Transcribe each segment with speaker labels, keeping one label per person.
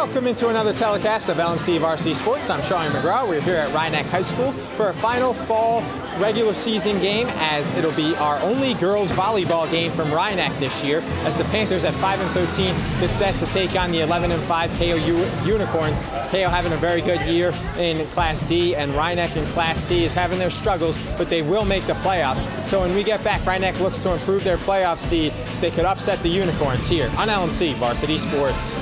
Speaker 1: Welcome into another telecast of LMC Varsity Sports. I'm Charlie McGraw. We're here at Rhinebeck High School for a final fall regular season game, as it'll be our only girls volleyball game from Rhinebeck this year, as the Panthers at 5-13 get set to take on the 11-5 Keio Unicorns. Keio having a very good year in Class D, and Rhinebeck in Class C is having their struggles, but they will make the playoffs. So when we get back, Rhinebeck looks to improve their playoff seed. They could upset the Unicorns here on LMC Varsity Sports.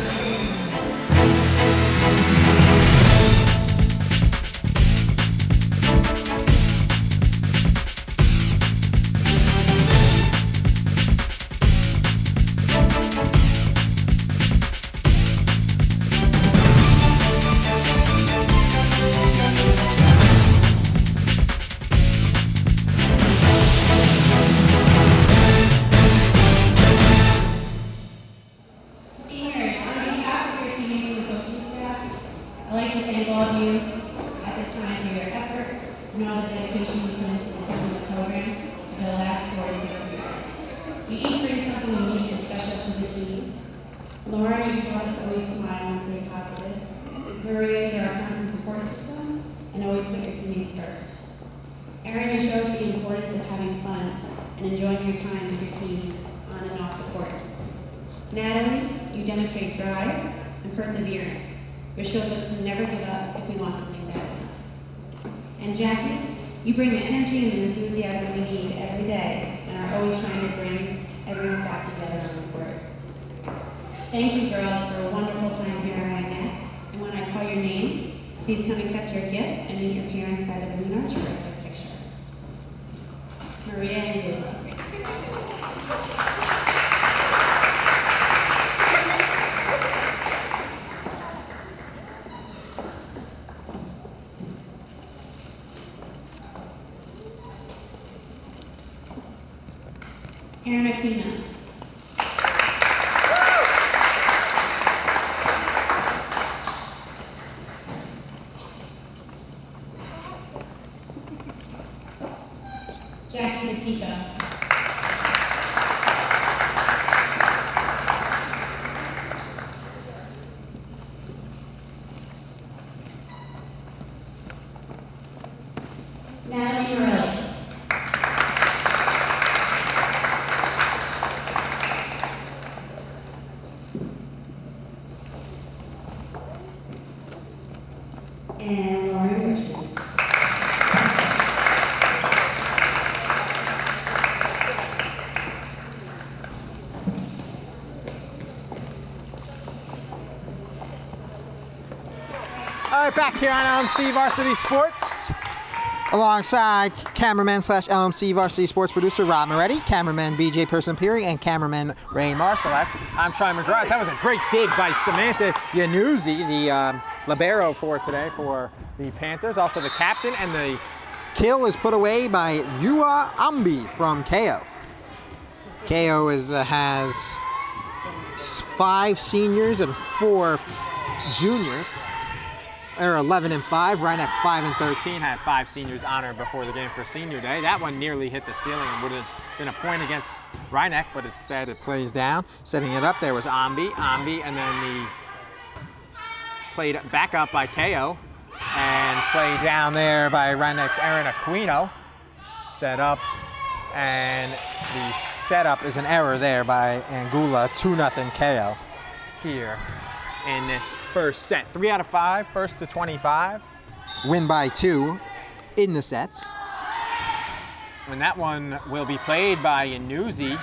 Speaker 2: I'd like to thank all of you at this time for your effort and all the dedication you put into the tournament program for the last 4 to 6 years. You each bring something unique and special to the team. Lauren, you taught us to always smile and stay positive. Maria, you're our constant support system and always put your teammates first. Erin, you show us the importance of having fun and enjoying your time with your team on and off the court. Natalie, you demonstrate drive and perseverance, which shows us to never give up if we want something bad enough. And Jackie, you bring the energy and the enthusiasm we need every day and are always trying to bring everyone back together on the court. Thank you, girls, for a wonderful time here at Rhinebeck. And when I call your name, please come accept your gifts and meet your parents by the Blue Notes for a picture. Maria and Gula. Erin Aquino. Jackie DeSico. Natalie Morelli. And Lauren Richmond.
Speaker 1: All right, back here on LMC Varsity Sports, alongside cameraman / LMC Varsity Sports producer Rob Moretti, cameraman BJ Person-Peary, and cameraman Ray Marcelek. I'm Troy McGrath. That was a great dig by Samantha Yanuzzi, the libero for today for the Panthers. Also the captain, and the kill is put away by Yua Ambi from Keio. Keio has 5 seniors and 4 juniors. They're 11-5. Rhinebeck 5-13 had 5 seniors honored before the game for Senior Day. That one nearly hit the ceiling and would have been a point against Rhinebeck, but instead it plays down. Setting it up there was Ambi, and then the played back up by Keio, and played down there by Rhinebeck's Erin Aquino. Set up, and the setup is an error there by Angula. 2-0 Keio here in this first set. 3 out of 5, first to 25. Win by 2 in the sets. And that one will be played by Yanuzzi.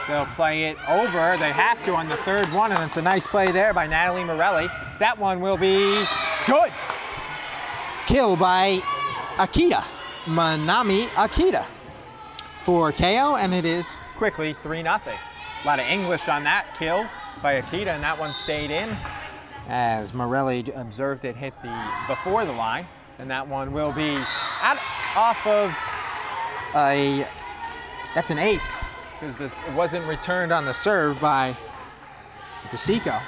Speaker 1: They'll play it over. They have to on the third one, and it's a nice play there by Natalie Morelli. That one will be good. Kill by Akita, Manami Akita for Keio, and it is quickly 3-0. A lot of English on that kill by Akita, and that one stayed in as Morelli observed it hit before the line, and that one will be off of that's an ace, because it wasn't returned on the serve by DeSico.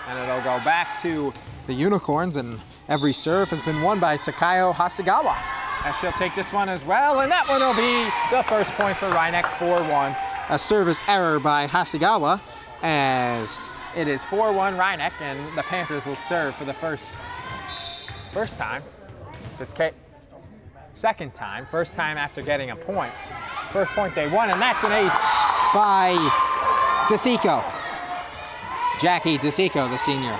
Speaker 1: And it'll go back to the Unicorns, and every serve has been won by Takayo Hasegawa, as she'll take this one as well, and that one will be the first point for Rhinebeck, 4-1. A service error by Hasegawa, as It is 4-1 Rhinebeck, and the Panthers will serve for the first time. Second time, first time after getting a point. First point they won, and that's an ace by DeSico. Jackie DeSico, the senior.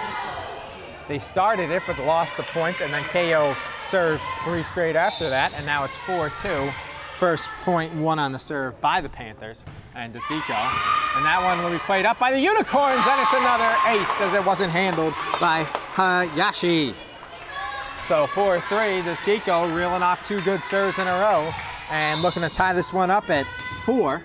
Speaker 1: They started it, but lost the point, and then Keio served 3 straight after that, and now it's 4-2. First point won on the serve by the Panthers and DeSico. And that one will be played up by the Unicorns, and it's another ace as it wasn't handled by Hayashi. So 4-3, DeSico reeling off 2 good serves in a row and looking to tie this one up at 4.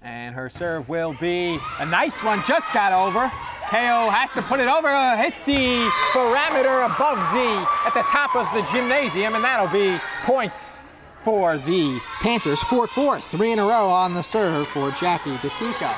Speaker 1: And her serve will be a nice one, just got over. Keio has to put it over, hit the parameter above at the top of the gymnasium, and that'll be points for the Panthers. 4-4, 3 in a row on the serve for Jackie DeSico.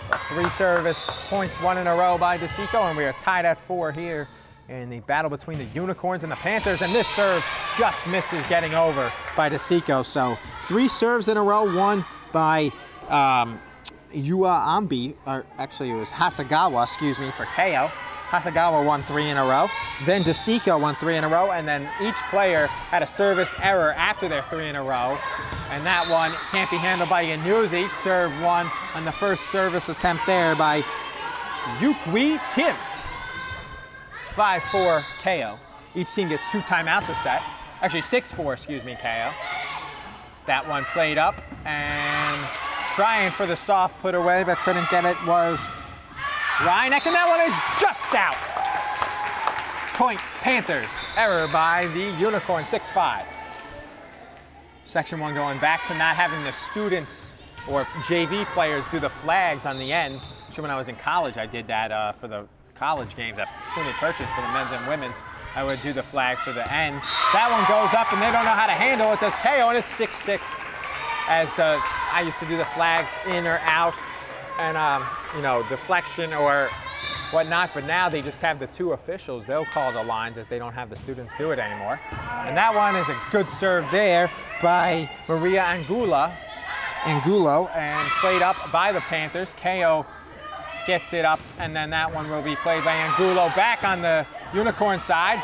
Speaker 1: So 3 service points, 1 in a row by DeSico, and we are tied at 4 here in the battle between the Unicorns and the Panthers, and this serve just misses getting over by DeSico. So 3 serves in a row, 1 by Ambi, or actually it was Hasegawa, excuse me, for Keio. Hasegawa won 3 in a row. Then DeSico won 3 in a row, and then each player had a service error after their 3 in a row. And that one can't be handled by Yanuzzi. Serve 1 on the first service attempt there by Yukwi Kim. 5-4 Keio. Each team gets 2 timeouts a set. Actually 6-4, excuse me, Keio. That one played up, and trying for the soft put away, but couldn't get it, was Rhinebeck, and that one is just out. Point Panthers, error by the Unicorn, 6-5. Section 1 going back to not having the students or JV players do the flags on the ends. Actually, when I was in college, I did that for the college games at SUNY Purchase for the men's and women's. I would do the flags for the ends. That one goes up, and they don't know how to handle it. Does Keio, and it's 6-6. As I used to do the flags in or out, and you know, deflection or whatnot, but now they just have the 2 officials. They'll call the lines as they don't have the students do it anymore. And that one is a good serve there by Maria Angulo, and played up by the Panthers. Keio gets it up, and then that one will be played by Angulo back on the Unicorn side.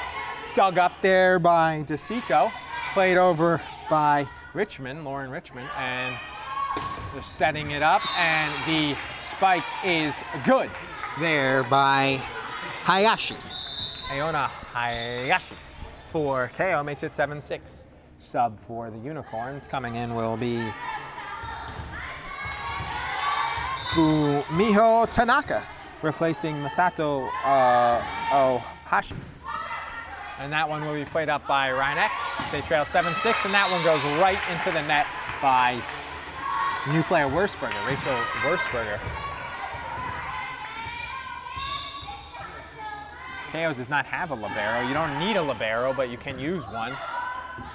Speaker 1: Dug up there by DeSico, played over by Lauren Richmond, and they're setting it up, and the spike is good there by Hayashi. Ayona Hayashi for Keio makes it 7-6. Sub for the Unicorns coming in will be Fumiho Tanaka, replacing Masato Ohashi. And that one will be played up by Rhinebeck. They trail 7-6, and that one goes right into the net by new player Wurzberger, Rachel Wurzberger. Keio does not have a libero. You don't need a libero, but you can use one.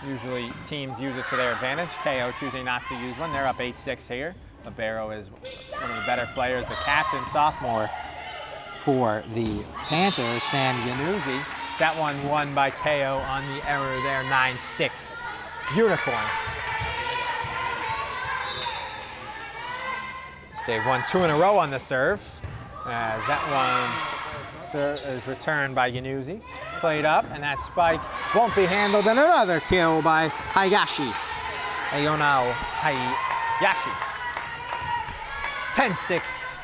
Speaker 1: Usually teams use it to their advantage. Keio choosing not to use one. They're up 8-6 here. Libero is one of the better players. The captain, sophomore for the Panthers, Sam Yanuzzi. That one won by Keio on the error there, 9-6. Unicorns. They've won 2 in a row on the serves, as that one is returned by Yanuzzi. Played up, and that spike won't be handled, and another kill by Hayashi. Ayonao Hayashi. 10-6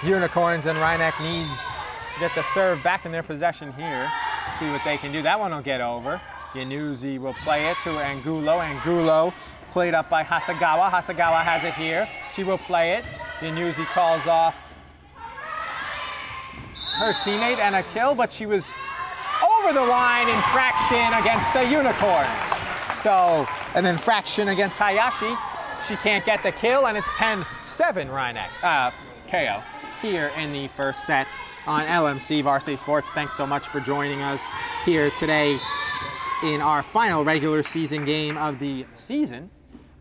Speaker 1: Unicorns, and Rhinebeck needs to get the serve back in their possession here. See what they can do. That one will get over. Yanuzzi will play it to Angulo. Angulo played up by Hasegawa. Hasegawa has it here. She will play it. Yanuzzi calls off her teammate and a kill, but she was over the line. Infraction against the Unicorns. So an infraction against Hayashi. She can't get the kill, and it's 10-7 Rhinebeck, Keio here in the first set on LMC Varsity Sports. Thanks so much for joining us here today in our final regular season game of the season.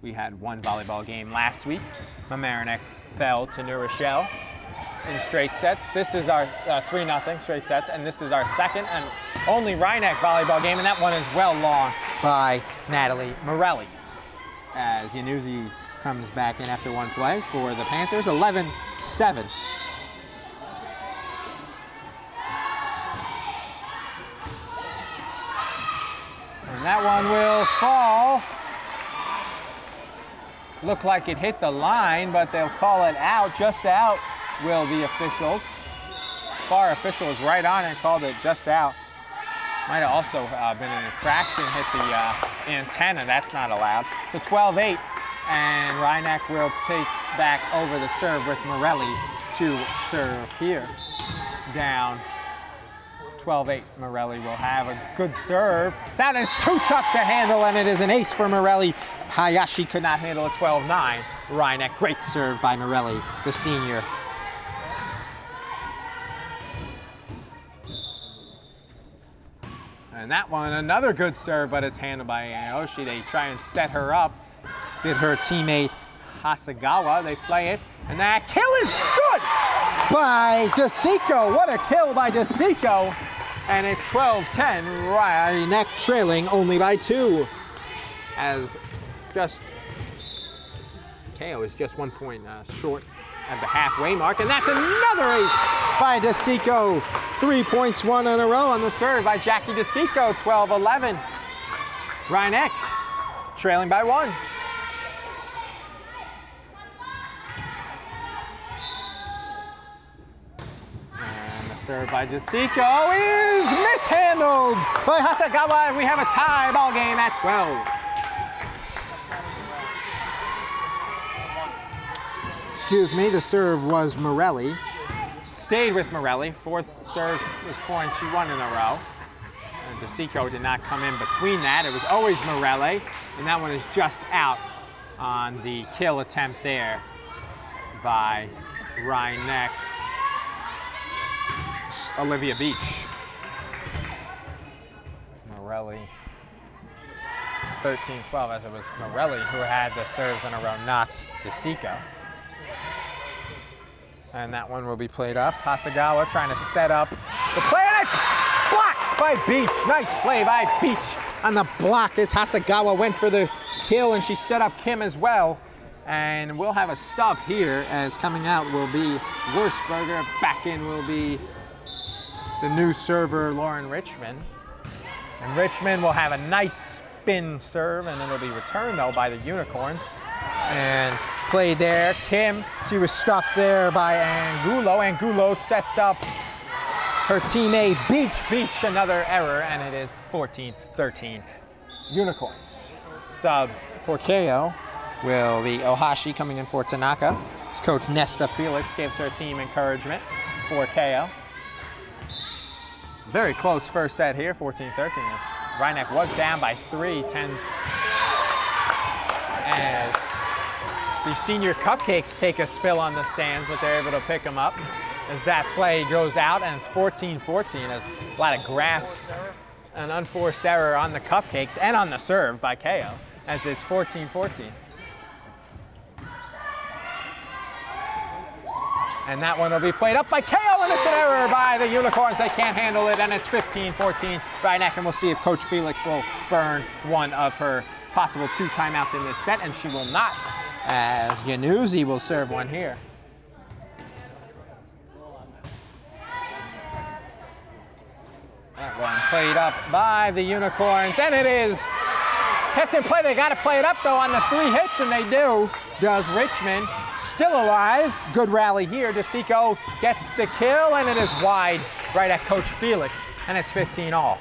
Speaker 1: We had 1 volleyball game last week. Mamaroneck fell to New Rochelle in straight sets. This is our 3-0 straight sets, and this is our second and only Rhinebeck volleyball game, and that one is well long by Natalie Morelli. As Yanuzzi comes back in after 1 play for the Panthers, 11-7
Speaker 3: that one will fall. Looked like it hit the line, but they'll call it out. Just out will the officials. FAR official was right on and called it just out. Might have also been an infraction, hit the antenna. That's not allowed. So 12-8, and Rhineck will take back over the serve with Morelli to serve here. Down 12-8, Morelli will have a good serve. That is too tough to handle, and it is an ace for Morelli. Hayashi could not handle a 12-9. Rhineck, great serve by Morelli, the senior. And that one, another good serve, but it's handled by Aoshi. They try and set her up. Did her teammate Hasegawa. They play it, and that kill is good by DeSico. What a kill by DeSico. And it's 12-10, Rhineck trailing only by 2. As just, Keio is just 1 point short at the halfway mark, and that's another ace by DeSico. 3 points, 1 in a row on the serve by Jackie DeSico, 12-11. Rhineck trailing by 1. And the serve by DeSico is mishandled by Hasegawa, and we have a tie ball game at 12.
Speaker 1: Excuse me, the serve was Morelli.
Speaker 3: Stayed with Morelli. 4th serve was point she won in a row. And DeSico did not come in between that. It was always Morelli, and that one is just out on the kill attempt there by Rhineck. Olivia Beach. Morelli 13-12, as it was Morelli who had the serves in a row, not DeSico. And that one will be played up. Hasegawa trying to set up the play, and it's blocked by Beach. Nice play by Beach on the block as Hasegawa went for the kill, and she set up Kim as well. And we'll have a sub here, as coming out will be Wurzburger. Back in will be the new server, Lauren Richmond. And Richmond will have a nice spin serve, and it'll be returned, though, by the Unicorns. And played there. Kim, she was stuffed there by Angulo. Angulo sets up her teammate Beach. Beach, another error, and it is 14-13 Unicorns. Sub for Keio will be Ohashi coming in for Tanaka. As Coach Nesta Felix gives her team encouragement for Keio. Very close first set here, 14-13. As Rhineck was down by 3, 10. As the senior Cupcakes take a spill on the stands, but they're able to pick them up as that play goes out, and it's 14-14 as a lot of grass, an unforced error on the Cupcakes and on the serve by Keio, as it's 14-14. And that one will be played up by Keio, and it's an error by the Unicorns. They can't handle it, and it's 15-14 Rhineck, and we'll see if Coach Felix will burn one of her possible 2 timeouts in this set, and she will not, as Yanuzzi will serve one here. That one played up by the Unicorns, and it is kept in play. They got to play it up, though, on the 3 hits, and they do. Does Richmond. Still alive. Good rally here. DeSico gets the kill, and it is wide right at Coach Felix, and it's 15-all.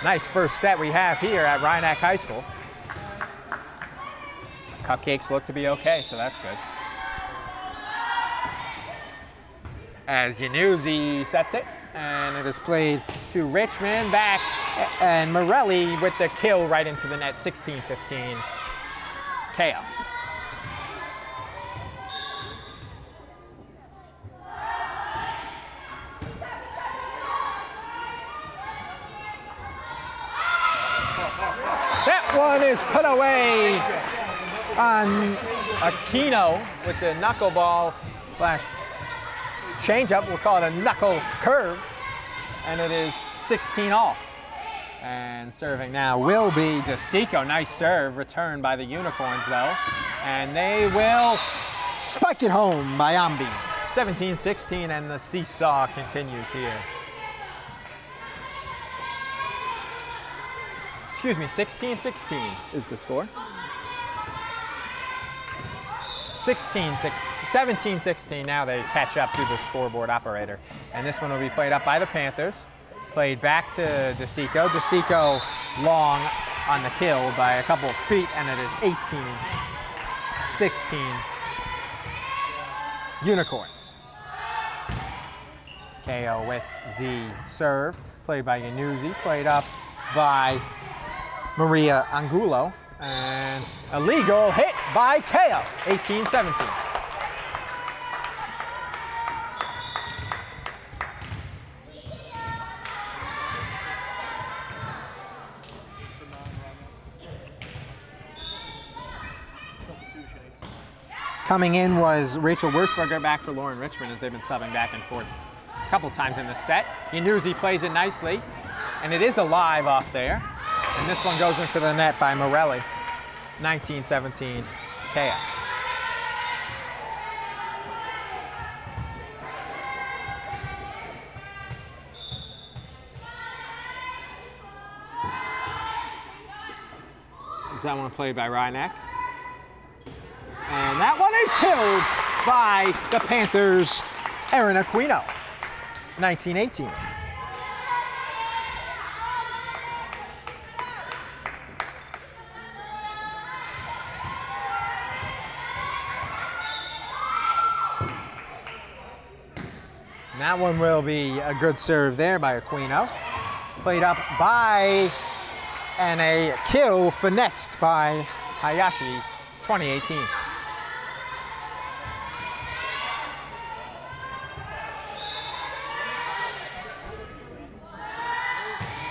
Speaker 3: Nice first set we have here at Rhineck High School. Cupcakes look to be okay, so that's good. As Yanuzzi sets it, and it is played to Richmond, back, and Morelli with the kill right into the net, 16-15, Keio. That one is put away on Aquino with the knuckleball slash changeup. We'll call it a knuckle curve, and it is 16-all. And serving now will be DeSico. Nice serve, returned by the Unicorns though, and they will spike it home by Ambi. 17-16, and the seesaw continues here. excuse me, 16-16 is the score. 17-16, now they catch up to the scoreboard operator. And this one will be played up by the Panthers. Played back to DeSico. DeSico long on the kill by a couple of feet, and it is 18-16 Unicorns. Keio with the serve, played by Yanuzzi, played up by Maria Angulo, and a legal hit by Keio, 18-17.
Speaker 1: Coming in was
Speaker 3: Rachel Wurzberger back for Lauren Richmond, as they've been subbing back and forth a couple times in the set. Yanuzzi plays it nicely, and it is alive off there. And this one goes into the net by Morelli, 19-17 Keio. Is that one played by Rynek? And that one is killed by
Speaker 1: the Panthers' Erin Aquino, 19-18.
Speaker 3: And that one will be a good serve there by Aquino. Played up by, and a kill finessed by Hayashi, 2018.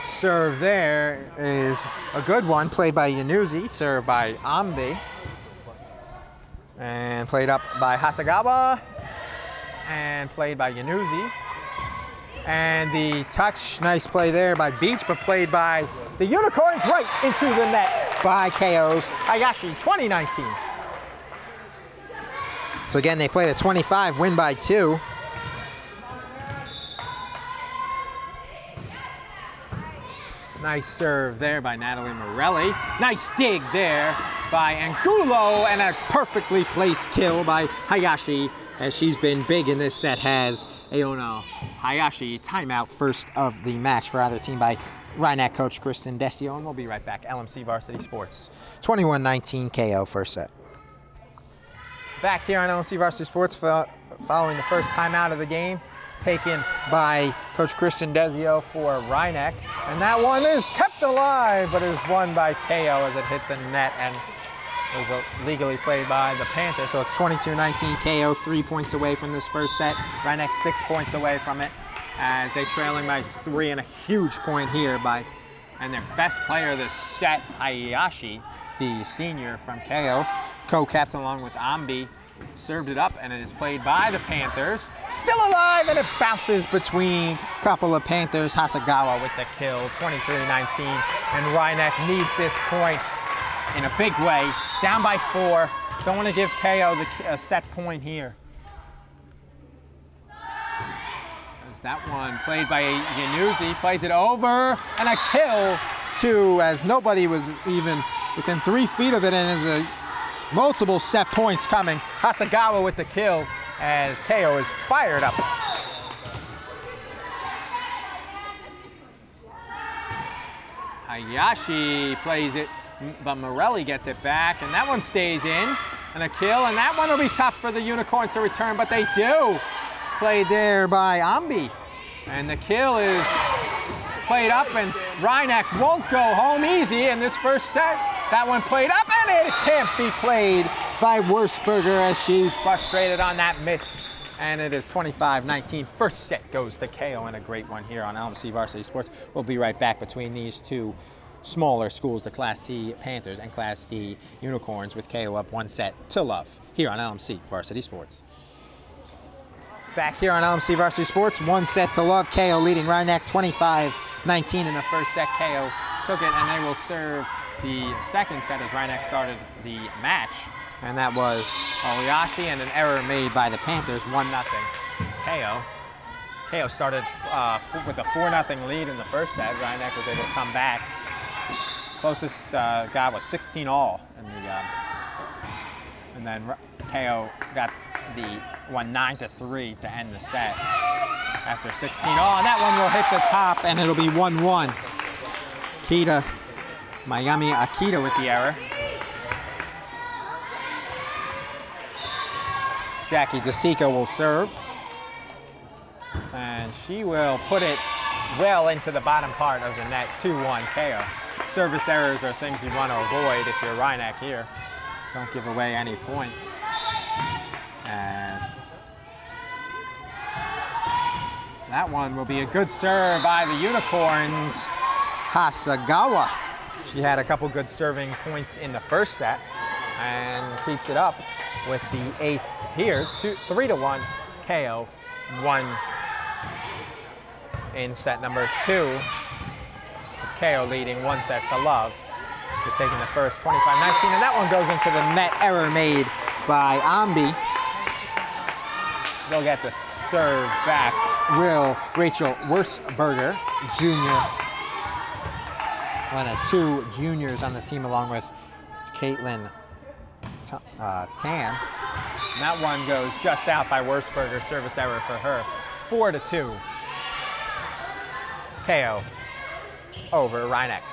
Speaker 3: Serve there is a good one, played by Yanuzzi, served by Ambi. And played up by Hasegawa, and played by Yanuzzi. And the touch, nice play there by Beach, but played by the Unicorns right into the net by Keio's Hayashi, 2019.
Speaker 1: So again, they played at 25, win by 2.
Speaker 3: Nice serve there by Natalie Morelli. Nice dig there by Angulo, and a perfectly placed kill by Hayashi, as she's been big in this set, has Aono Hayashi. Timeout, first of the match for either team by Rynek coach Kristen Desio, and we'll be right back. LMC Varsity Sports.
Speaker 1: 21-19 Keio, first set.
Speaker 3: Back here on LMC Varsity Sports following the first timeout of the game, taken by Coach Kristen Desio for Rynek. And that one is kept alive, but is won by Keio as it hit the net and was legally played by the Panthers. So it's 22-19 Keio, 3 points away from this first set. Rynek 6 points away from it, as they trailing by 3, and a huge point here by, and their best player this set, Hayashi, the senior from Keio, co-captain along with Ambi, served it up, and it is played by the Panthers. Still alive, and it bounces between a couple of Panthers. Hasegawa with the kill, 23-19. And Rynek needs this point in a big way. Down by 4. Don't want to give Keio a set point here. There's that one played by Yanuzzi. Plays it over, and a kill, too, as nobody was even within 3 feet of it, and is a multiple set points coming. Hasegawa with the kill as Keio is fired up. Hayashi plays it, but Morelli gets it back, and that one stays in. And a kill, and that one will be tough for the Unicorns to return, but they do. Played there by Ambi. And the kill is played up, and Rynek won't go home easy in this first set. That one played up, and it can't be played by Wurzberger, as she's frustrated on that miss. And it is 25-19. First set goes to Keio, and a great one here on LMC Varsity Sports. We'll be right back between these two smaller schools, the Class C Panthers and Class D Unicorns, with Keio up 1 set to love here on LMC Varsity Sports. Back here on LMC Varsity Sports, 1 set to love. Keio leading Rynek 25-19 in the first set. Keio took it, and they will serve the second set as Rynek started the match. And that was Hayashi, and an error made by the Panthers, 1-0 Keio. Keio started with a 4-0 lead in the first set. Rynek was able to come back Closest guy was 16 all in the, and then Keio got the 9-3 to end the set after 16 all, and that one will hit the top, and it'll be 1-1. Mayumi Akita with the error. Jackie DeSico will serve, and she will put it well into the bottom part of the net. 2-1 Keio. Service errors are things you want to avoid if you're Rhineck here. Don't give away any points. As that one will be a good serve by the Unicorns, Hasegawa. She had a couple good serving points in the first set and keeps it up with the ace here. 3-1 Keio, won in set number 2. With Keio leading 1-0. They're taking the first 25-19, and that one goes into the net. Error made by Ambi. They'll get the serve back. Rachel Wurzberger, junior. One of 2 juniors on the team, along with Caitlin Tan. And that one goes just out by Wurzberger. Service error for her. 4-2. Keio over Rhineck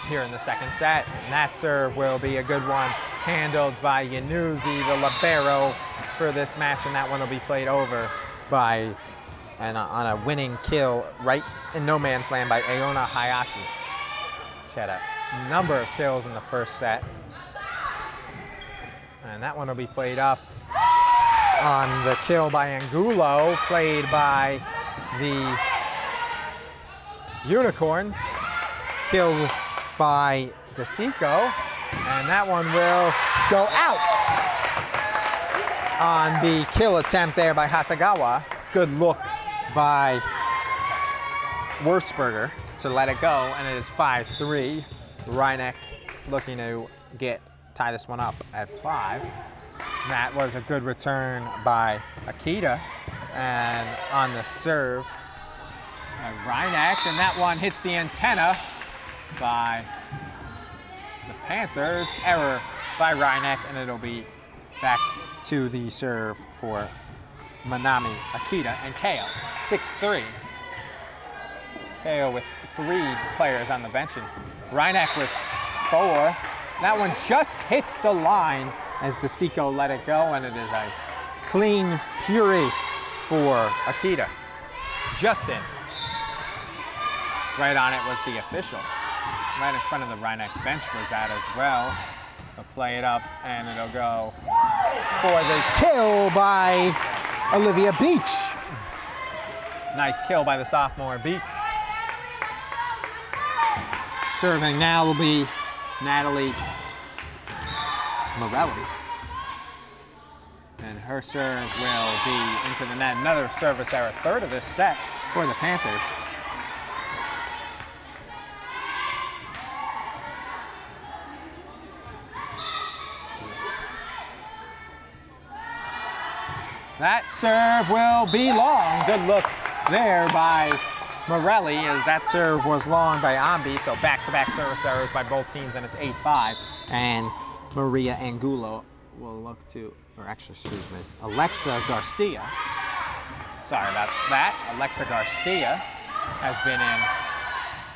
Speaker 3: here in the second set. And that serve will be a good one, handled by Yanuzzi, the libero for this match, and that one will be played over by, and on a winning kill right in no man's land by Aona Hayashi. She had a number of kills in the first set. And that one will be played up on the kill by Angulo, played by the Unicorns, killed by DeSico, and that one will go out on the kill attempt there by Hasegawa. Good look by Wurzberger to let it go, and it is 5-3. Rhineck looking to tie this one up at 5. That was a good return by Akita, and on the serve, Rhineck, and that one hits the antenna by the Panthers. Error by Rhineck, and it'll be back to the serve for Manami Akita and Keio. 6-3. Keio with 3 players on the bench, and Rhineck with 4. That one just hits the line as DeSico let it go, and it is a clean, pure ace for Akita. Just in. Right on it was the official. Right in front of the Rhineck bench was that as well. They'll play it up, and it'll go for the kill by Olivia Beach. Nice kill by the sophomore Beach. Serving now will be Natalie Morelli. And her serve will be into the net. Another service error, third of this set for the Panthers. That serve will be long. Good look there by Morelli, as that serve was long by Ambi. So back-to-back service errors by both teams, and it's 8-5. And Maria Angulo will look to, or actually, excuse me, Alexa Garcia. Sorry about that. Alexa Garcia has been in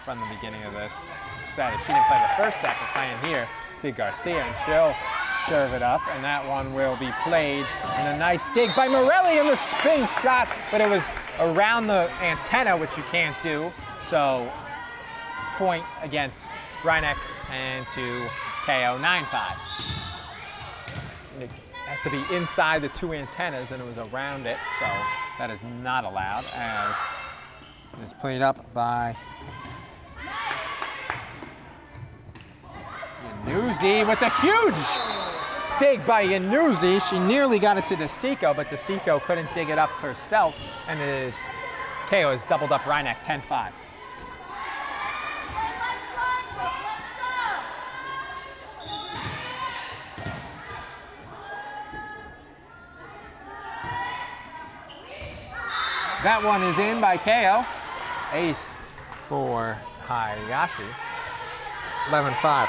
Speaker 3: from the beginning of this set. If she didn't play the first set, but playing here, did Garcia, and she'll serve it up, and that one will be played. And a nice dig by Morelli in the spin shot, but it was around the antenna, which you can't do. So point against Rhineck and to Keio, 9-5. It has to be inside the 2 antennas, and it was around it, so that is not allowed, as it is played up by Yanuzzi with a huge dig by Yanuzzi. She nearly got it to DeSico, but DeSico couldn't dig it up herself, and it is Keio has doubled up Rhineck, 10-5. That one is in by Keio. Ace for Hayashi. 11-5.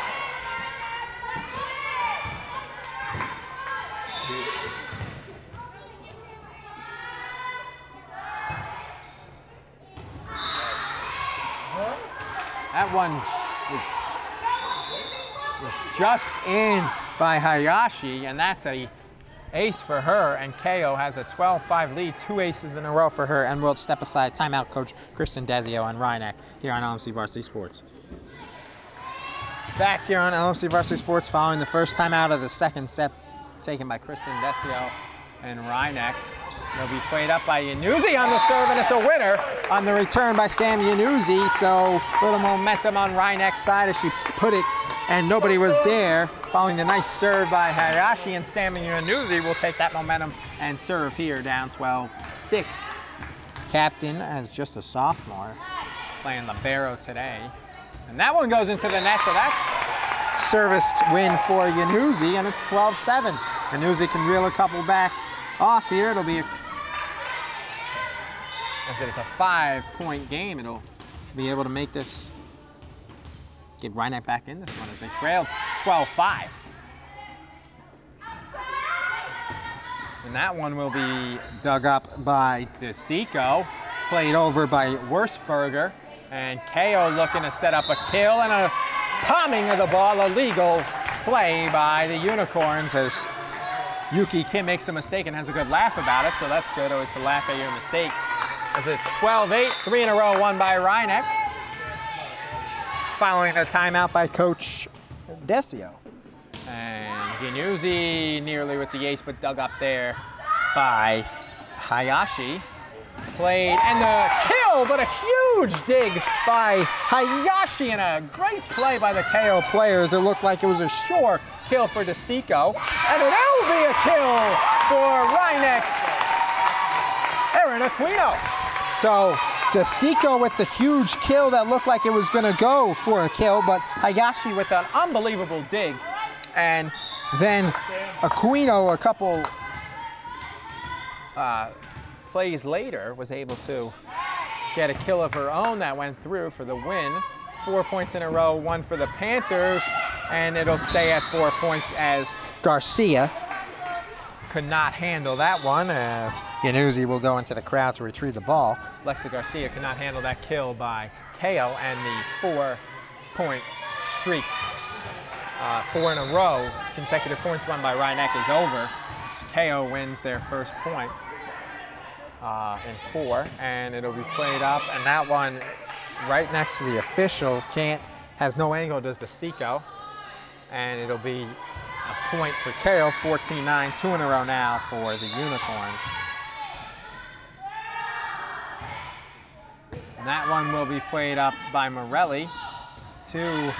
Speaker 3: That one was just in by Hayashi, and that's a ace for her, and Keio has a 12-5 lead, 2 aces in a row for her, and we'll step aside. Timeout, Coach Kristen Desio and Ryan Eck here on LMC Varsity Sports. Back here on LMC Varsity Sports following the first timeout of the second set taken by Kristen Desio and Ryan Eck. It'll be played up by Yanuzzi on the serve, and it's a winner on the return by Sam Yanuzzi. So little momentum on Ryan Eck's side as she put it, and nobody was there. Following the nice serve by Hayashi, and Sam Yanuzzi will take that momentum and serve here down 12-6. Captain as just a sophomore, playing libero today. And that one goes into the net, so that's service win for Yanuzzi, and it's 12-7. Yanuzzi can reel a couple back off here. It'll be as it's a 5-point game, it'll be able to make this, get Ryan Eck back in this one as they trailed 12-5. And that one will be dug up by DeSico, played over by Wurzberger, and Keio looking to set up a kill and a palming of the ball, a legal play by the Unicorns as Yuki Kim makes a mistake and has a good laugh about it, so that's good always to laugh at your mistakes. As it's 12-8, 3 in a row won by Ryan Eck. Following the timeout by Coach Desio. And Yanuzzi nearly with the ace, but dug up there by Hayashi. Played, and the kill, but a huge dig by Hayashi, and a great play by the Keio players. It looked like it was a sure kill for DeSico, and it will be a kill for Ryan Eck's Erin Aquino. So DeSico with the huge kill that looked like it was going to go for a kill, but Hayashi with an unbelievable dig. And then Aquino, a couple plays later, was able to get a kill of her own that went through for the win. 4 points in a row, one for the Panthers, and it'll stay at 4 points as Garcia could not handle that one, as Yanuzzi will go into the crowd to retrieve the ball. Lexa Garcia could not handle that kill by Keio, and the 4-point streak, 4 in a row, consecutive points won by Ryan Eck is over. Keio wins their first point in 4, and it'll be played up, and that one right next to the official, has no angle, does DeSico, and it'll be a point for Keio, 14-9, 2 in a row now for the Unicorns. And that one will be played up by Morelli to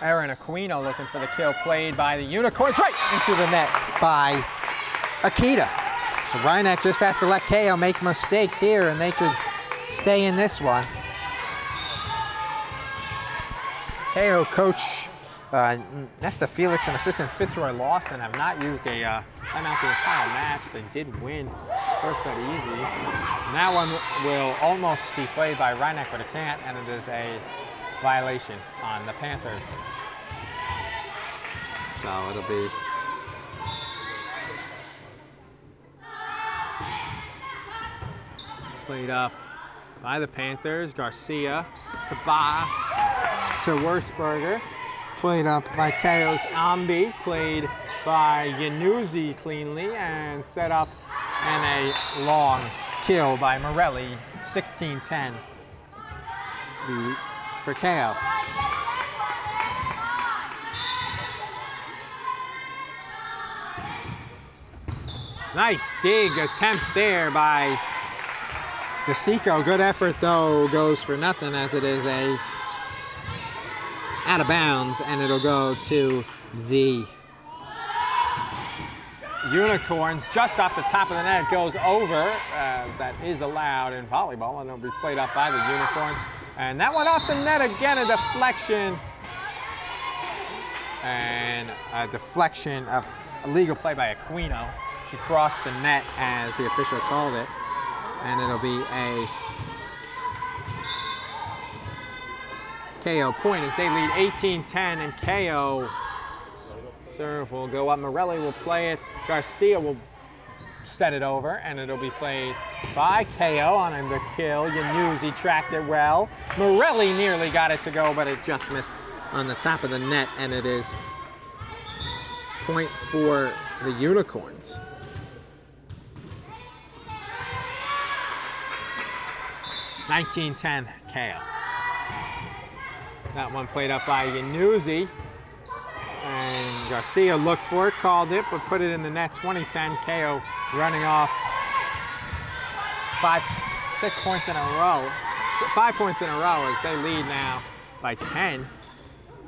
Speaker 3: Erin Aquino, looking for the kill, played by the Unicorns, right into the net by Akita. So Ryan Eck just has to let Keio make mistakes here, and they could stay in this one. Keio coach Nesta Felix and assistant Fitzroy Lawson have not used a timeout the entire match. They did win first set easy. And that one will almost be played by Ryan Eck, but it can't, and it is a violation on the Panthers. So it'll be played up by the Panthers. Garcia to Ba to Wurzberger. Played up by Keio's Ambi. Played by Yanuzzi cleanly, and set up and a long kill by Morelli. 16-10 for Keio. Nice dig attempt there by DeSico. Good effort though, goes for nothing, as it is a out of bounds, and it'll go to the Unicorns just off the top of the net. It goes over, as that is allowed in volleyball, and it'll be played up by the Unicorns. And that one off the net again, a deflection. And a deflection of a legal play by Aquino. She crossed the net, as the official called it. And it'll be a Keio point as they lead 18-10, and Keio serve will go up. Morelli will play it. Garcia will set it over, and it'll be played by Keio on the kill. Yanuzzi tracked it well. Morelli nearly got it to go, but it just missed on the top of the net, and it is point for the Unicorns. (19-10) Keio. That one played up by Yanuzzi. And Garcia looked for it, called it, but put it in the net. 20-10. Keio running off 6 points in a row. 5 points in a row as they lead now by 10.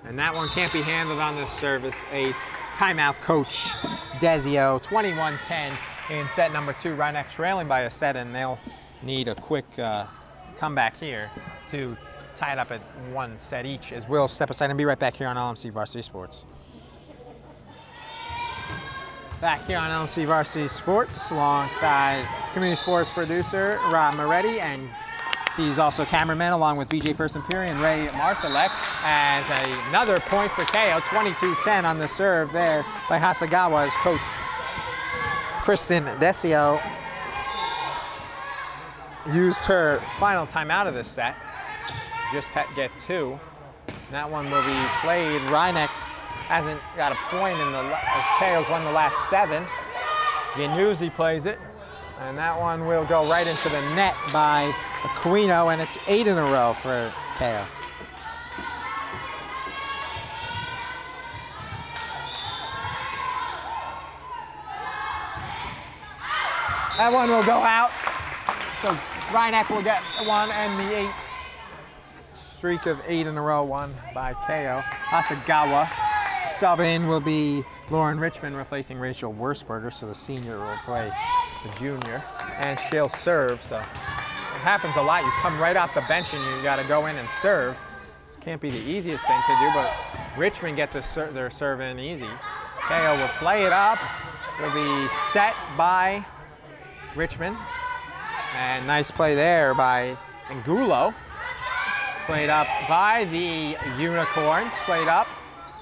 Speaker 3: And that one can't be handled on this service ace. Timeout, Coach Desio. 21-10 in set number 2. Rhinebeck trailing by a set, and they'll need a quick comeback here to tie it up at 1 set each, as we'll step aside and be right back here on LMC Varsity Sports. Back here on LMC Varsity Sports alongside community sports producer Rob Moretti, and he's also cameraman along with BJ Person-Peary and Ray Marsalek, as another point for Keio. 22-10 on the serve there by Hasegawa as Coach Kristen Desio used her final timeout of this set. Just get 2. That one will be played. Rhinebeck hasn't got a point as Keio's won the last 7. Yanuzzi plays it, and that one will go right into the net by Aquino, and it's 8 in a row for Keio. That one will go out, so Rhinebeck will get 1, and the 8 streak of 8 in a row won by Keio. Hasegawa. Sub-in will be Lauren Richmond replacing Rachel Wursberger, so the senior will replace the junior. And she'll serve, so it happens a lot. You come right off the bench and you got to go in and serve. This can't be the easiest thing to do, but Richmond gets their serve in easy. Keio will play it up. It'll be set by Richmond. And nice play there by Angulo. Played up by the Unicorns, played up.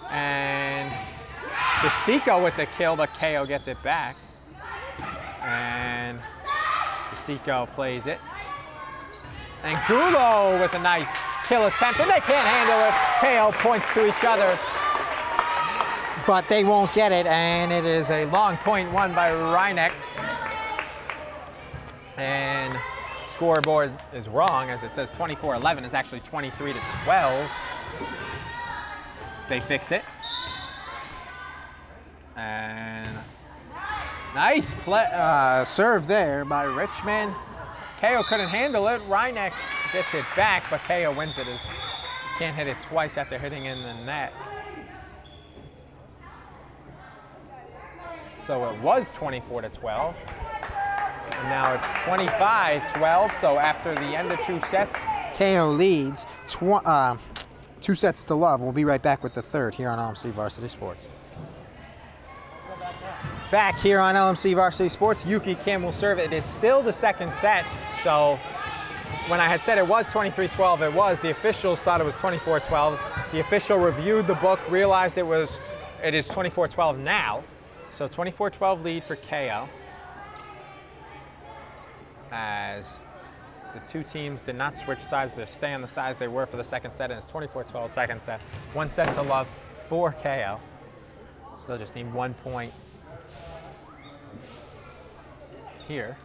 Speaker 3: And DeSico with the kill, but Keio gets it back. And DeSico plays it. Angulo with a nice kill attempt, and they can't handle it. Keio points to each other, but they won't get it, and it is a long point won by Rhinebeck. And scoreboard is wrong, as it says 24-11. It's actually 23-12. They fix it. And nice play, serve there by Richmond. Keio couldn't handle it. Rhinebeck gets it back, but Keio wins it as you can't hit it twice after hitting in the net. So it was 24-12. And now it's 25-12. So after the end of 2 sets,
Speaker 1: Keio leads 2 sets to love. We'll be right back with the third here on LMC Varsity Sports. Back here on LMC Varsity Sports, Yuki Kim will serve. It is still the second set, so when I had said it was 23-12, it was. The officials thought it was 24-12. The official reviewed the book, realized it is 24-12 now. So 24-12 lead for Keio, as the 2 teams did not switch sides. They stay on the sides they were for the second set, and it's 24-12 second set. 1 set to love for Keio. So they'll just need 1 point here.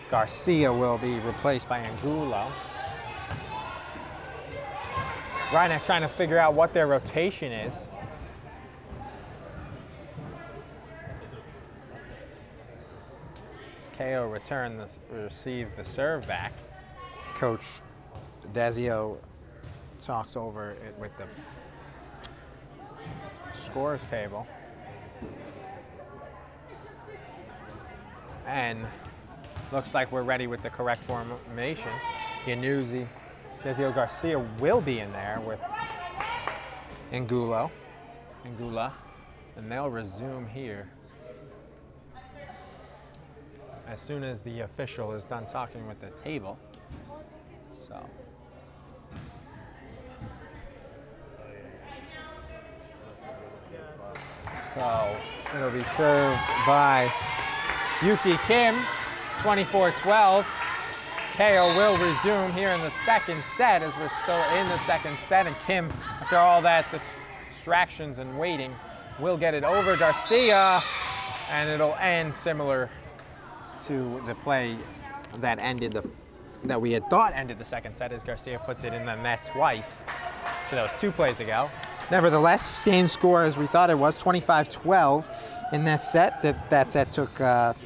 Speaker 1: Garcia will be replaced by Angulo. Rhinebeck trying to figure out what their rotation is. As Keio receive the serve back. Coach Desio talks over it with the scores table. And looks like we're ready with the correct formation. Yanuzzi, Desio Garcia will be in there with Angula, and they'll resume here as soon as the official is done talking with the table. So
Speaker 3: So it'll be served by Yuki Kim, 24-12. Keio will resume here in the second set as we're still in the second set, and Kim, after all that distractions and waiting, will get it over Garcia, and it'll end similar to the play that that we had thought ended the second set, as Garcia puts it in the net twice. So that was 2 plays ago.
Speaker 1: Nevertheless, same score as we thought it was, 25-12 in that set. That set took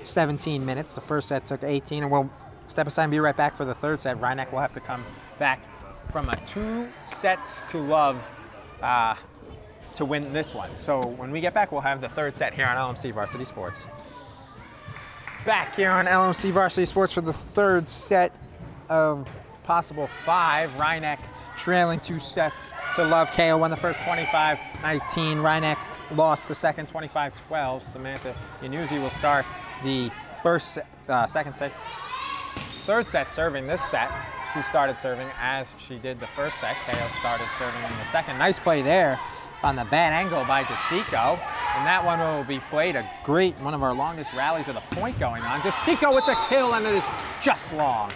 Speaker 1: 17 minutes. The first set took 18, and we'll step aside and be right back for the third set. Rhynek will have to come back from a 2 sets to love to win this one. So when we get back, we'll have the third set here on LMC Varsity Sports. Back here on LMC Varsity Sports for the third set of possible 5. Rhynek trailing 2 sets to love. Keio won the first 25-19. Rhynek lost the second 25-12. Samantha Yanuzzi will start the second set. Third set serving this set. She started serving as she did the first set. Keio started serving in the second. Nice play there on the bad angle by DeSico. And that one will be played one of our longest rallies of the point going on. DeSico with the kill, and it is just long.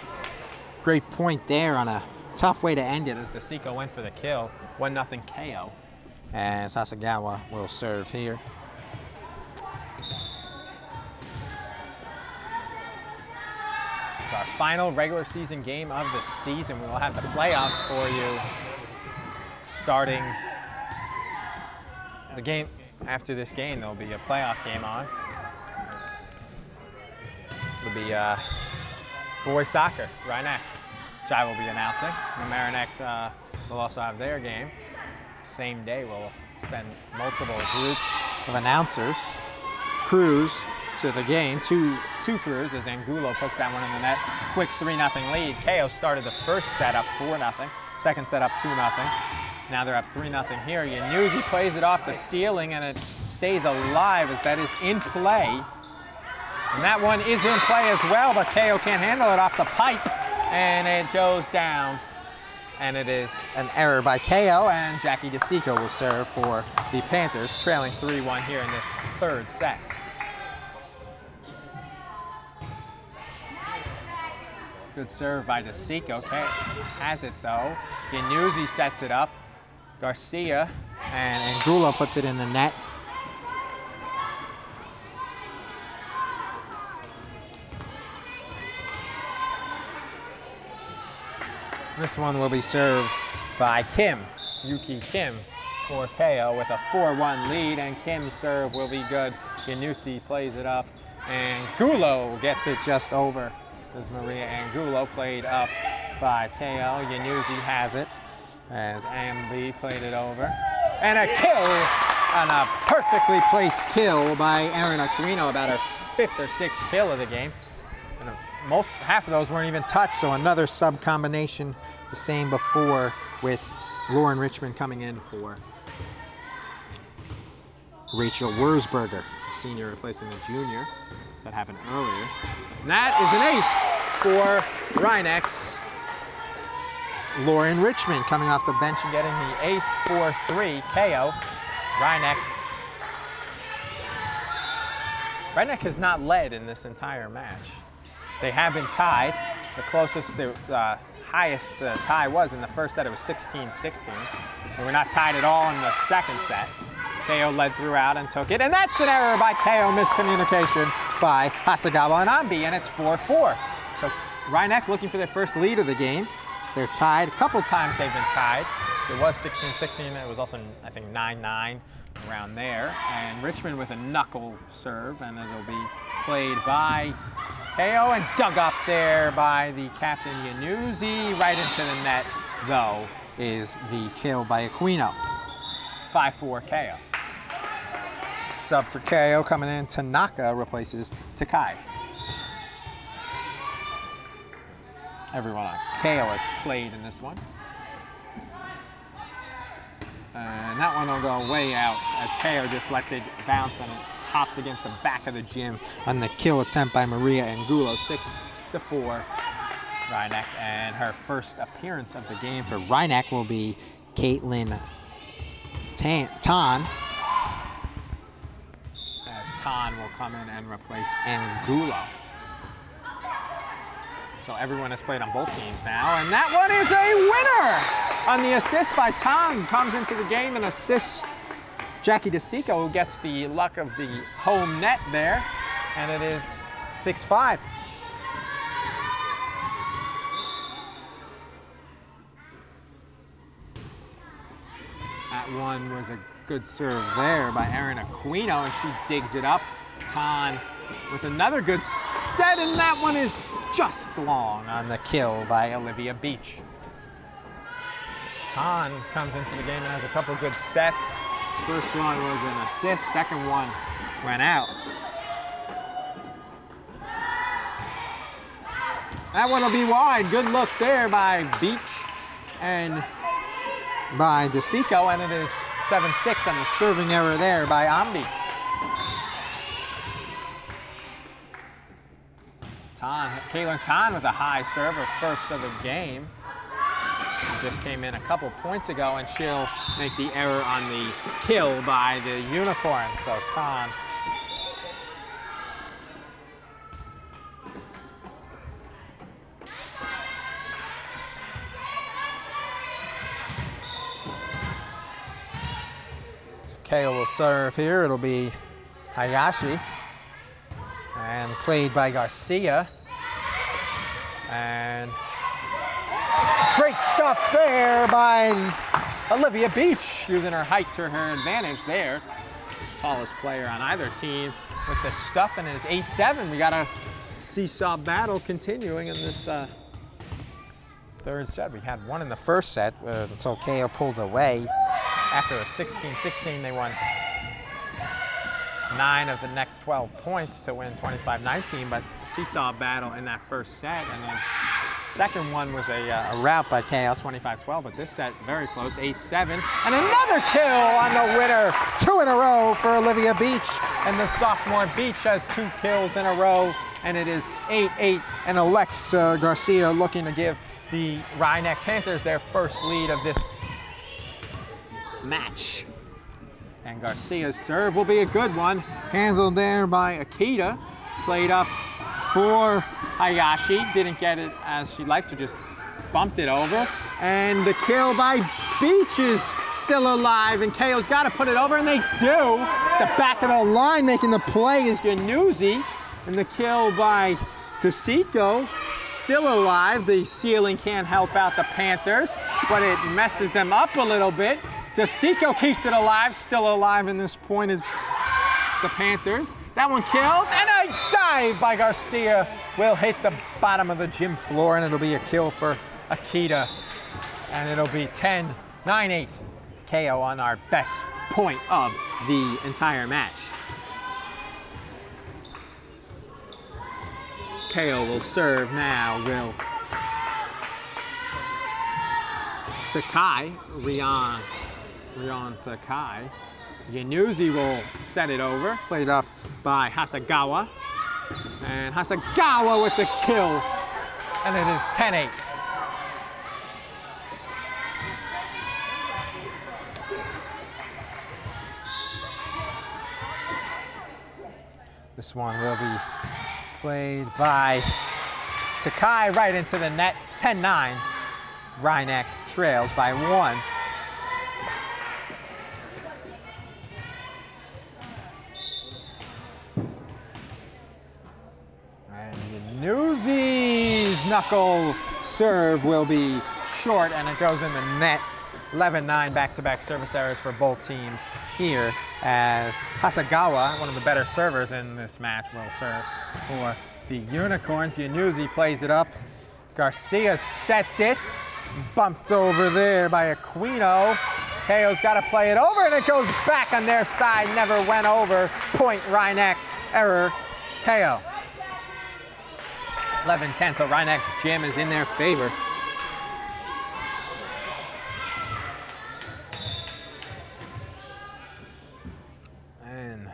Speaker 1: Great point there on a tough way to end it as DeSico went for the kill. 1-0 Keio. As Hasegawa will serve here. It's our final regular season game of the season. We will have the playoffs for you starting the game. After this game, there'll be a playoff game on. It'll be boys soccer, Rhynek, which I will be announcing. Mamaroneck will also have their game. Same day, we'll send multiple groups of announcers, crews, to the game. Two crews as Angulo puts that one in the net. Quick 3-0 lead. Keio started the first set up 4-0, second set up 2-0. Now they're up 3-0 here. Yanuzzi plays it off the ceiling, and it stays alive as that is in play. And that one is in play as well, but Keio can't handle it off the pipe, and it goes down. And it is an error by Keio, and Jackie DeSico will serve for the Panthers, trailing 3-1 here in this third set. Good serve by DeSico. Has it though. Yanuzzi sets it up. Garcia and Angulo puts it in the net. This one will be served by Kim, Yuki Kim, for Keio with a 4-1 lead, and Kim's serve will be good. Yanuzzi plays it up, and Angulo gets it just over. As Maria Angulo played up by Keio. Yanuzzi has it as Ambi played it over. And a kill, and a perfectly placed kill by Erin Aquino, about her 5th or 6th kill of the game. And half of those weren't even touched, so another sub combination, the same before, with Lauren Richmond coming in for Rachel Wurzberger, the senior replacing the junior. That happened earlier. And that is an ace for Rhynek's Lauren Richmond, coming off the bench and getting the ace 4-3. Keio. Rhynek has not led in this entire match. They have been tied. The closest, the highest tie was in the first set. It was 16-16. They were not tied at all in the second set. Keio led throughout and took it, and that's an error by Keio, miscommunication by Hasegawa and Ambi, and it's 4-4. So Rhynek looking for their first lead of the game. So they're tied. A couple times they've been tied. It was 16-16. It was also, I think, 9-9 around there. And Richmond with a knuckle serve, and it'll be played by Keio and dug up there by the captain Yanuzzi. Right into the net, though, is the kill by Aquino. 5-4 Keio. Sub for Keio coming in. Tanaka replaces Takai. Everyone on Keio has played in this one. And that one will go way out as Keio just lets it bounce and it hops against the back of the gym on the kill attempt by Maria Angulo. 6-4 Rhynek. And her first appearance of the game for Rhynek will be Caitlin Tan.
Speaker 3: Tan will come in and replace Angulo. So everyone has played on both teams now, and that one is a winner on the assist by Tan. Comes into the game and assists Jackie DeSico, who gets the luck of the home net there, and it is 6-5. That one was a good serve there by Erin Aquino, and she digs it up. Tan with another good set, and that one is just long on the kill by Olivia Beach. So Tan comes into the game and has a couple good sets. First one was an assist, second one went out. That one will be wide. Good look there by Beach and by DeSico, and it is 7-6 on the serving error there by Ambi. Caitlin Tan with a high serve, her first of the game. She just came in a couple points ago, and she'll make the error on the kill by the Unicorns. So Tan. So Keio will serve here. It'll be Hayashi. And played by Garcia. And great stuff there by Olivia Beach, using her height to her advantage there. Tallest player on either team with the stuff, and it is 8-7. We got a seesaw battle continuing in this third set. We had one in the first set until Keio pulled away. After a 16-16, they won 9 of the next 12 points to win 25-19, but seesaw battle in that first set, and then second one was a rout by Keio, 25-12, but this set very close, 8-7, and another kill on the winner. 2 in a row for Olivia Beach, and the sophomore Beach has 2 kills in a row, and it is 8-8, and Alexa Garcia looking to give the Rhinebeck Panthers their first lead of this match. And Garcia's serve will be a good one. Handled there by Akita. Played up for Hayashi. Didn't get it as she likes to, just bumped it over. And the kill by Beach is still alive, and Keio's got to put it over, and they do. The back of the line making the play is Januzzi. And the kill by DeSico, still alive. The ceiling can't help out the Panthers, but it messes them up a little bit. DeSico keeps it alive, still alive in this point is the Panthers. That one killed, and a dive by Garcia will hit the bottom of the gym floor, and it'll be a kill for Akita. And it'll be 10-9-8 Keio on our best point of the entire match. Keio will serve now, will Sakai, Rion Takai. Januzzi will set it over. Played up by Hasegawa. And Hasegawa with the kill. And it is 10-8. This one will be played by Takai right into the net. 10-9. Rhinebeck trails by 1. Newsies knuckle serve will be short, and it goes in the net. 11-9 back-to-back service errors for both teams here, as Hasegawa, one of the better servers in this match, will serve for the Unicorns. Januzzi plays it up. Garcia sets it. Bumped over there by Aquino. Keio's got to play it over, and it goes back on their side. Never went over. Point Rhinebeck error. Keio. 11-10, so Rhinebeck's gym is in their favor. And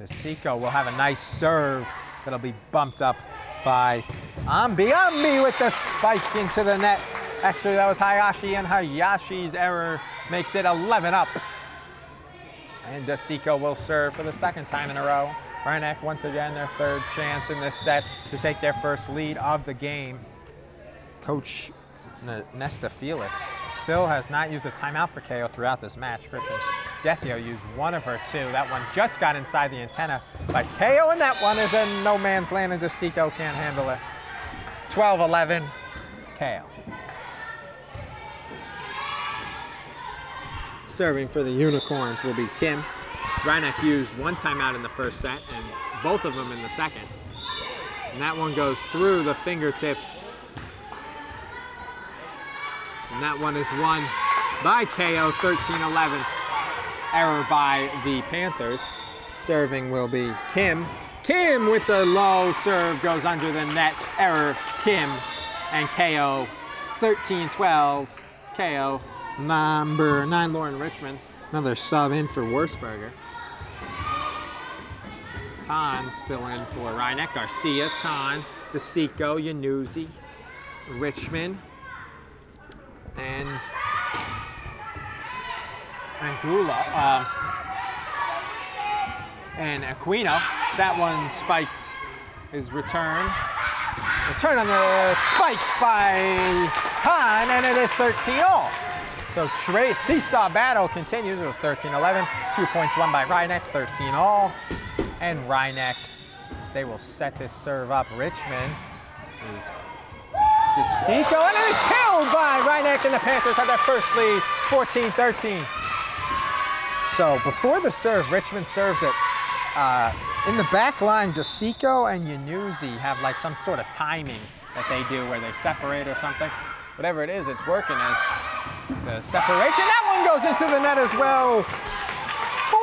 Speaker 3: DeSico will have a nice serve that'll be bumped up by Ambi. Ambi with the spike into the net. Actually, that was Hayashi, and Hayashi's error makes it 11 up. And DeSico will serve for the second time in a row. Rhinebeck, once again, their third chance in this set to take their first lead of the game. Coach Nesta Felix still has not used a timeout for Keio throughout this match. Kristen Decio used one of her two. That one just got inside the antenna by Keio, and that one is in no man's land, and DeSico can't handle it. 12-11, Keio. Serving for the Unicorns will be Kim. Rhinebeck used one timeout in the first set and both of them in the second. And that one goes through the fingertips. And that one is won by Keio, 13-11. Error by the Panthers. Serving will be Kim. Kim with the low serve goes under the net. Error, Kim. And Keio, 13-12. Keio. Number 9, Lauren Richmond. Another sub in for Wurzburger. Tan still in for Rhinebeck. Garcia, Tan, DeSico, Yanuzzi, Richmond, and Angulo, and Aquino. That one spiked his return. Return on the spike by Tan, and it is 13-all. So seesaw battle continues. It was 13-11. 2 points won by Rhinebeck, 13-all. And Rhinebeck, they will set this serve up. Richmond is DeSico, and it is killed by Rhinebeck, and the Panthers have their first lead, 14-13. So before the serve, Richmond serves it. In the back line, DeSico and Yanuzzi have like some sort of timing that they do where they separate or something. Whatever it is, it's working as the separation. That one goes into the net as well.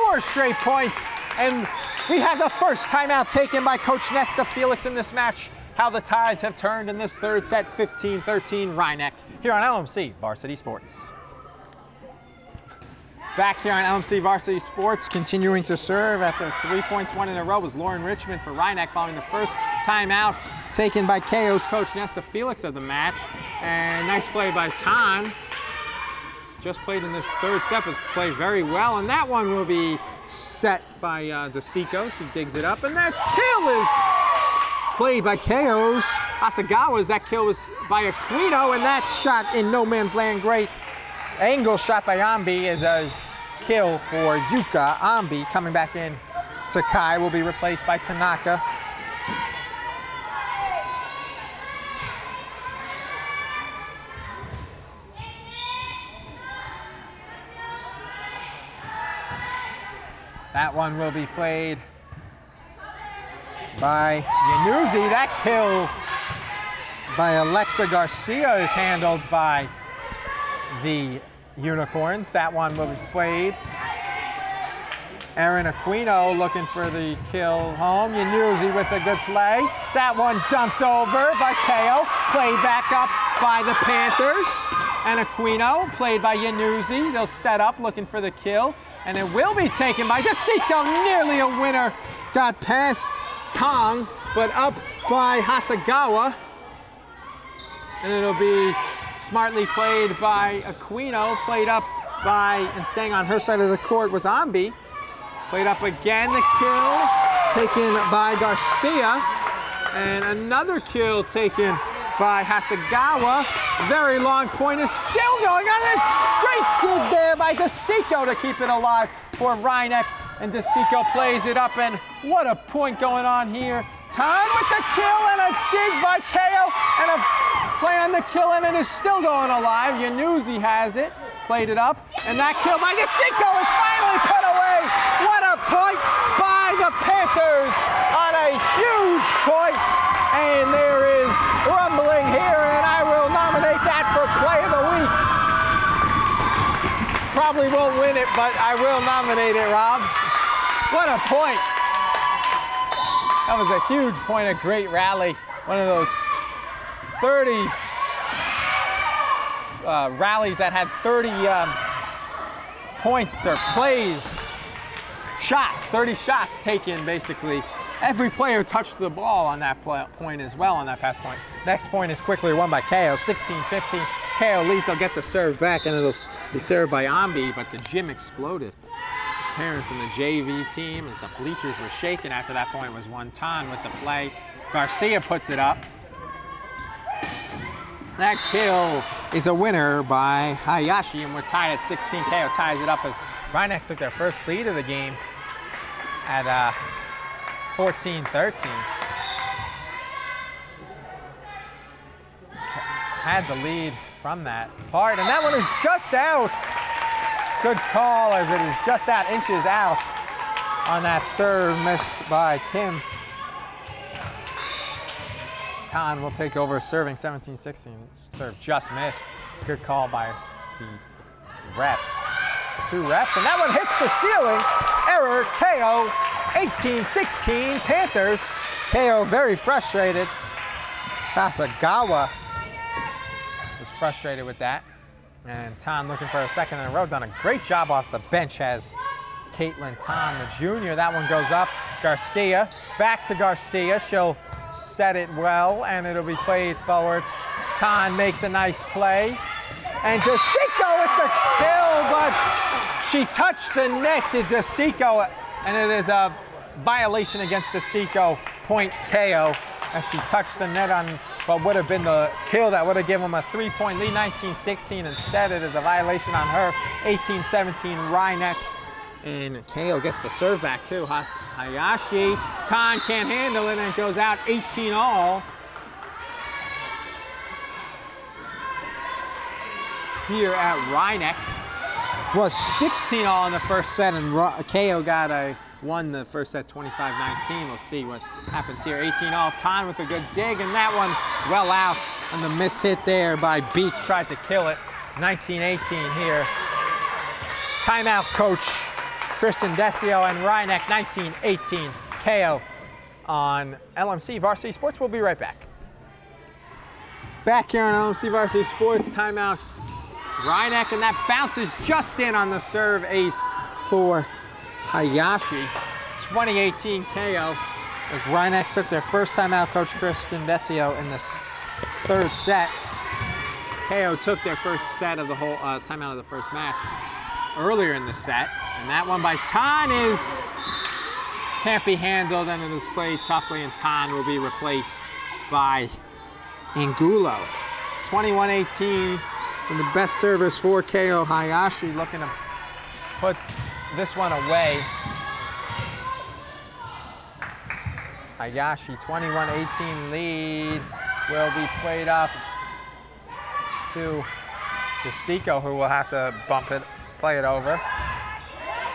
Speaker 3: 4 straight points, and we have the first timeout taken by Coach Nesta Felix in this match. How the tides have turned in this third set, 15-13 Rhinebeck, here on LMC Varsity Sports. Back here on LMC Varsity Sports, continuing to serve after 3 points won in a row was Lauren Richmond for Rhinebeck following the first timeout taken by Keio's Coach Nesta Felix of the match. And nice play by Tan. Just played in this third set, but played very well. And that one will be set by DeSico. She digs it up, and that kill is played by Keio's Asagawa's. That kill was by Aquino, and that shot in no man's land, great angle shot by Ambi is a kill for Yuka. Ambi coming back in to Kai will be replaced by Tanaka. That one will be played by Yanuzzi. That kill by Alexa Garcia is handled by the Unicorns. That one will be played. Erin Aquino looking for the kill home. Yanuzzi with a good play. That one dumped over by Keio. Played back up by the Panthers. And Aquino played by Yanuzzi. They'll set up looking for the kill. And it will be taken by DeSico, nearly a winner. Got past Kong, but up by Hasegawa. And it'll be smartly played by Aquino, played up by, and staying on her side of the court was Ambi. Played up again, the kill taken by Garcia. And another kill taken by Hasegawa. Very long point is still going on. A great dig there by DeSico to keep it alive for Rhinebeck. And DeSico plays it up, and what a point going on here. Time with the kill and a dig by Keio and a play on the kill, and it is still going alive. Yanuzzi has it, played it up, and that kill by DeSico is finally put away. What a point by the Panthers on a huge point. And there is rumbling here, and I will nominate that for Play of the Week. Probably won't win it, but I will nominate it, Rob. What a point. That was a huge point, a great rally. One of those 30 rallies that had 30 points or plays, shots, 30 shots taken basically. Every player touched the ball on that point as well, on that pass point. Next point is quickly won by Keio, 16-15. Keio leads, they'll get the serve back, and it'll be served by Ambi, but the gym exploded. parents in the JV team as the bleachers were shaking. After that point was one Tan with the play. Garcia puts it up. That kill is a winner by Hayashi, and we're tied at 16. Keio ties it up as Rhinebeck took their first lead of the game at 14-13. Had the lead from that part, and that one is just out. Good call, as it is just out, inches out on that serve missed by Kim. Tan will take over serving 17-16. Serve just missed. Good call by the refs. 2 refs, and that one hits the ceiling. Error, Keio, 18-16 Panthers. Keio very frustrated. Sasagawa was frustrated with that. And Tan looking for a second in a row. Done a great job off the bench has Caitlin Tan, the junior. That one goes up. Garcia, back to Garcia. She'll set it well, and it'll be played forward. Tan makes a nice play. And DeSico with the kill, but she touched the net to DeSico, and it is a violation against DeSico. Point Keio, as she touched the net on what would have been the kill that would have given them a 3-point lead, 19-16. Instead, it is a violation on her, 18-17 Rhinebeck. And Keio gets the serve back too. Hayashi, Tan can't handle it, and it goes out 18-all. Here at Rhinebeck. Was 16-all in the first set, and Keio won the first set 25-19. We'll see what happens here. 18-all, Tan with a good dig, and that one well out. And the miss hit there by Beach tried to kill it. 19-18 here. Timeout, coach. Kristen Decio and Rhinebeck, 19-18. Keio on LMC Varsity Sports. We'll be right back. Back here on LMC Varsity Sports, timeout. Rhinebeck, and that bounces just in on the serve ace for Hayashi. 20-18 Keio, as Rhinebeck took their first timeout, Coach Kristen Decio, in the third set. Keio took their first set of the whole timeout of the first match earlier in the set, and that one by Tan can't be handled, and it is played toughly, and Tan will be replaced by Angulo. 21-18. And the best service for Keio. Hayashi looking to put this one away. Hayashi, 21-18 lead, will be played up to DeSico, who will have to play it over.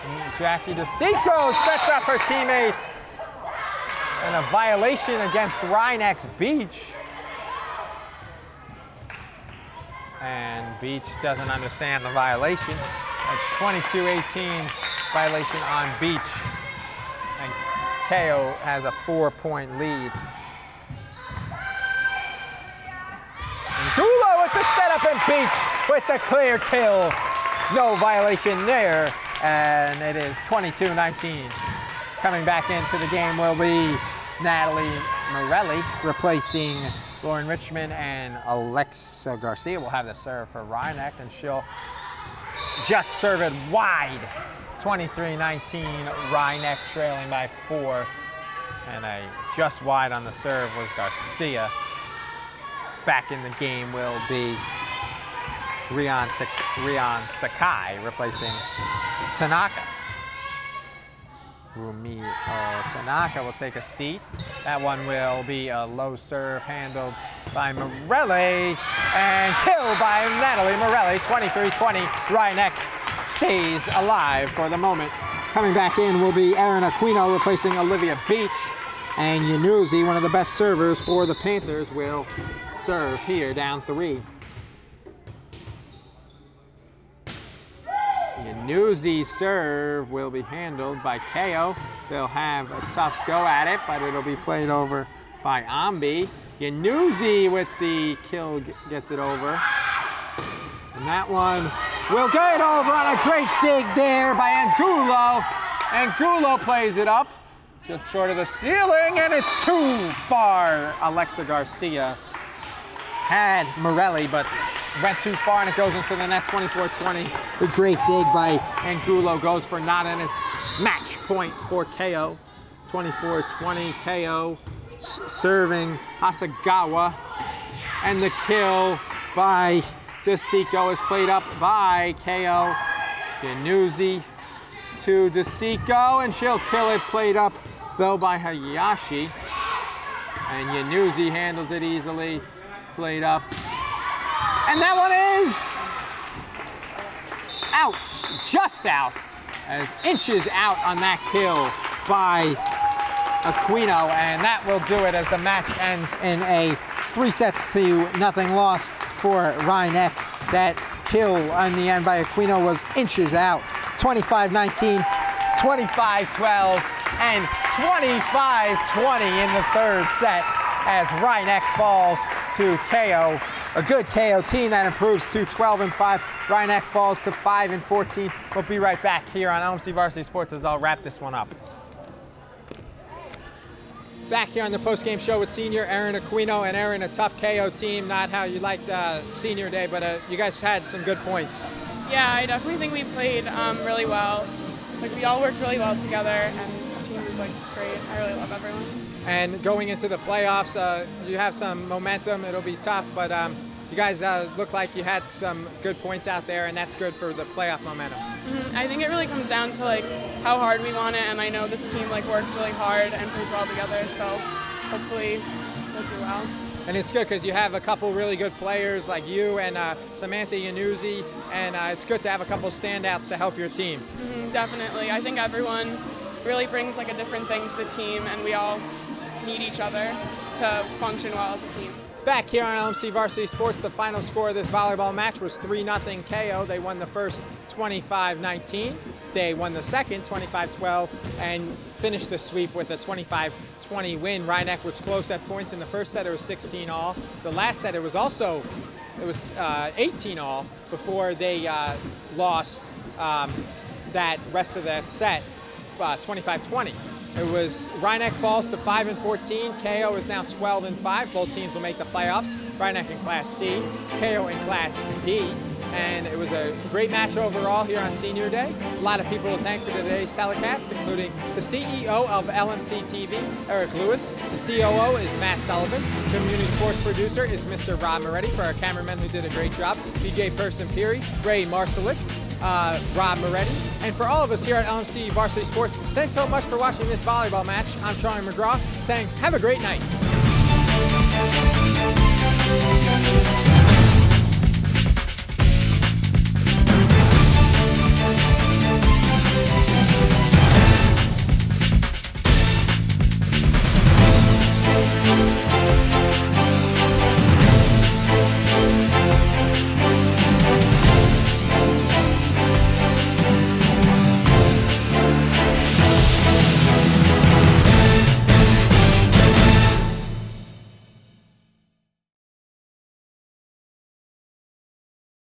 Speaker 3: And Jackie DeSico sets up her teammate. And a violation against Rhinebeck's Beach. And Beach doesn't understand the violation. That's 22-18 violation on Beach. And Keio has a 4-point lead. And Gulo with the setup, and Beach with the clear kill. No violation there. And it is 22-19. Coming back into the game will be Natalie Morelli replacing Lauren Richmond, and Alexa Garcia will have the serve for Rhinebeck, and she'll just serve it wide. 23-19, Rhinebeck trailing by 4. And a just wide on the serve was Garcia. Back in the game will be Rion Takai replacing Tanaka. Rumio Tanaka will take a seat. That one will be a low serve handled by Morelli, and killed by Natalie Morelli. 23-20, Rhinebeck stays alive for the moment. Coming back in will be Erin Aquino replacing Olivia Beach, and Yanuzzi, one of the best servers for the Panthers, will serve here, down 3. Yanuzzi's serve will be handled by Keio. They'll have a tough go at it, but it'll be played over by Ambi. Yanuzzi with the kill gets it over. And that one will get over on a great dig there by Angulo. Angulo plays it up just short of the ceiling, and it's too far. Alexa Garcia had Morelli, but went too far and it goes into the net, 24-20.
Speaker 1: A great dig by
Speaker 3: Angulo goes for not, and it's match point for Keio. 24-20, Keio serving Hasegawa. And the kill by Desico is played up by Keio. Yanuzzi to Desico, and she'll kill it, played up though by Hayashi. And Yanuzzi handles it easily, played up. And that one is out, just out, as inches out on that kill by Aquino, and that will do it as the match ends
Speaker 1: in a 3-0 loss for Ryan-Eck. That kill on the end by Aquino was inches out. 25-19,
Speaker 3: 25-12, and 25-20 in the third set as Ryan-Eck falls to Keio. A good Keio team that improves to 12-5. Ryan-Eck falls to 5-14. We'll be right back here on LMC Varsity Sports as I'll wrap this one up. Back here on the post-game show with senior Erin Aquino. And Erin, a tough Keio team, not how you liked senior day, but you guys had some good points.
Speaker 4: Yeah, I definitely think we played really well. Like, we all worked really well together, and this team is like great. I really love everyone.
Speaker 3: And going into the playoffs, you have some momentum. It'll be tough, but you guys look like you had some good points out there, and that's good for the playoff momentum.
Speaker 4: I think it really comes down to like how hard we want it, and I know this team like works really hard and plays well together, so hopefully we'll do well.
Speaker 3: And it's good because you have a couple really good players like you and Samantha Yanuzzi, and it's good to have a couple standouts to help your team.
Speaker 4: Definitely. I think everyone really brings like a different thing to the team, and we all need each other to function well as a team.
Speaker 3: Back here on LMC Varsity Sports, the final score of this volleyball match was 3-0 Keio. They won the first 25-19. They won the second 25-12 and finished the sweep with a 25-20 win. Ryan-Eck was close at points in the first set. It was 16-all. The last set it was 18-all before they lost that rest of that set, 25-20. It was Ryan-Eck falls to 5-14. Keio is now 12-5. Both teams will make the playoffs. Ryan-Eck in Class C, Keio in Class D. And it was a great match overall here on Senior Day. A lot of people to thank for today's telecast, including the CEO of LMC-TV, Eric Lewis. The COO is Matt Sullivan. Community sports producer is Mr. Rob Moretti. For our cameramen who did a great job, BJ Person-Peary, Ray Marcelik, Rob Moretti. And for all of us here at LMC Varsity Sports, thanks so much for watching this volleyball match. I'm Charlie McGraw saying have a great night.